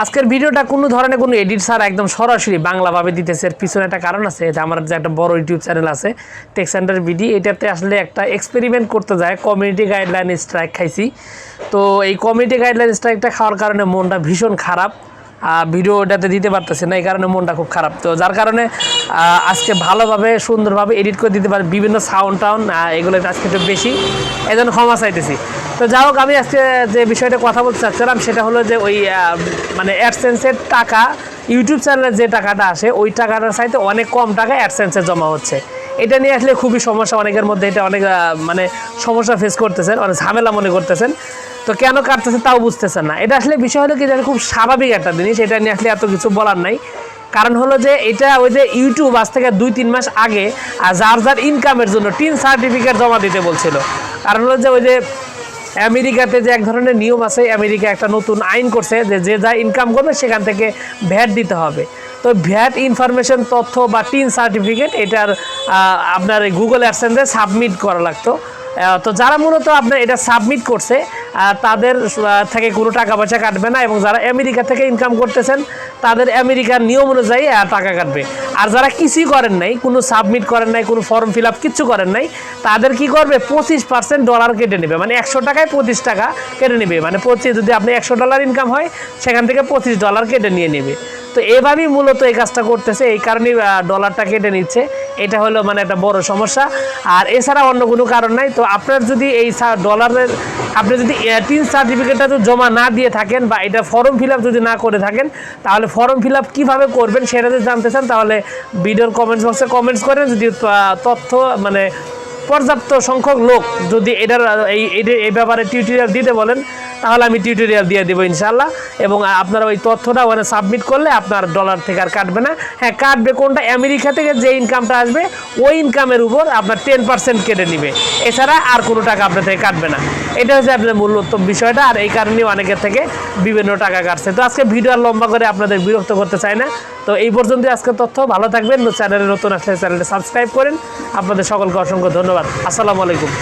আজকের ভিডিওটা কোনো ধরনের কোনো এডিট ছাড়া একদম সরাসরি বাংলাভাবে দিতেছে। এর পিছনে একটা কারণ আছে, যে আমার যে একটা বড় ইউটিউব চ্যানেল আছে টেক সেন্টার ভিডি, এটাতে আসলে একটা এক্সপেরিমেন্ট করতে যায়, কমিউনিটি গাইডলাইন স্ট্রাইক খাইছি। তো এই কমিউনিটি গাইডলাইন স্ট্রাইকটা খাওয়ার কারণে মনটা ভীষণ খারাপ, ভিডিও ওটাতে দিতে পারতেছে না, এই কারণে মনটা খুব খারাপ। তো যার কারণে আজকে ভালোভাবে সুন্দরভাবে এডিট করে দিতে পারি, বিভিন্ন সাউন্ড টাউন এগুলো আজকে একটু বেশি, এই জন্য ক্ষমা চাইতেছি। তো যাই হোক, আমি আজকে যে বিষয়টা কথা বলতে চাচ্ছিলাম সেটা হলো যে ওই মানে অ্যাডসেন্সের টাকা, ইউটিউব চ্যানেলের যে টাকাটা আসে ওই টাকাটার চাইতে অনেক কম টাকা অ্যাডসেন্সে জমা হচ্ছে। এটা নিয়ে আসলে খুবই সমস্যা, অনেকের মধ্যে এটা অনেক মানে সমস্যা ফেস করতেছেন, অনেক ঝামেলা মনে করতেছেন। তো কেন কাটতেছে তাও বুঝতেছেন না। এটা আসলে বিষয় হলো কি, যে খুব স্বাভাবিক একটা জিনিস, এটা নিয়ে আসলে এত কিছু বলার নাই। কারণ হলো যে এটা ওই যে ইউটিউব আজ থেকে 2-3 মাস আগে যার যার ইনকামের জন্য টিন সার্টিফিকেট জমা দিতে বলছিল। কারণ হলো যে ওই যে আমেরিকাতে যে এক ধরনের নিয়ম আছে, আমেরিকা একটা নতুন আইন করছে যে যে যা ইনকাম করবে সেখান থেকে ভ্যাট দিতে হবে। তো ভ্যাট ইনফরমেশন তথ্য বা টিন সার্টিফিকেট এটার আপনার গুগল অ্যাডসেন্সে সাবমিট করা লাগতো। তো যারা মূলত আপনার এটা সাবমিট করছে তাদের থেকে কোনো টাকা পয়সা কাটবে না, এবং যারা আমেরিকা থেকে ইনকাম করতেছেন তাদের আমেরিকার নিয়ম অনুযায়ী টাকা কাটবে। আর যারা কিছুই করেন নাই, কোনো সাবমিট করেন নাই, কোনো ফর্ম ফিল আপ কিচ্ছু করেন নাই, তাদের কি করবে, 25% ডলার কেটে নেবে। মানে 100 টাকায় 25 টাকা কেটে নেবে। মানে যদি আপনি $100 ইনকাম হয় সেখান থেকে $25 কেটে নিয়ে নেবে। তো এভাবেই মূলত এই কাজটা করতেছে, এই কারণেই ডলারটা কেটে নিচ্ছে। এটা হলো মানে একটা বড় সমস্যা, আর এছাড়া অন্য কোনো কারণ নাই। তো আপনার যদি এই ডলারের আপনি যদি টিন সার্টিফিকেটটা তো জমা না দিয়ে থাকেন, বা এটা ফর্ম ফিল আপ যদি না করে থাকেন, তাহলে ফর্ম ফিল আপ কীভাবে করবেন সেটা যদি জানতে চান তাহলে ভিডিওর কমেন্টস বক্সে কমেন্টস করেন। যদি তথ্য মানে পর্যাপ্ত সংখ্যক লোক যদি এটার এই ব্যাপারে টিউটোরিয়াল দিতে বলেন, তাহলে আমি টিউটোরিয়াল দিয়ে দেবো ইনশাল্লাহ। এবং আপনারা ওই তথ্যটা ওখানে সাবমিট করলে আপনার ডলার থেকে আর কাটবে না। হ্যাঁ, কাটবে কোনটা, আমেরিকা থেকে যে ইনকামটা আসবে ওই ইনকামের উপর আপনার 10% কেটে নেবে, এছাড়া আর কোনো টাকা আপনার থেকে কাটবে না। এটা হচ্ছে আপনার মূলত বিষয়টা, আর এই কারণেই অনেকের থেকে বিভিন্ন টাকা কাটছে। তো আজকে ভিডিও আর লম্বা করে আপনাদের বিরক্ত করতে চাই না। তো এই পর্যন্তই আজকে তথ্য। ভালো থাকবেন, চ্যানেলে নতুন আসলে চ্যানেলটা সাবস্ক্রাইব করেন। আপনাদের সকলকে অসংখ্য ধন্যবাদ। আসসালামু আলাইকুম।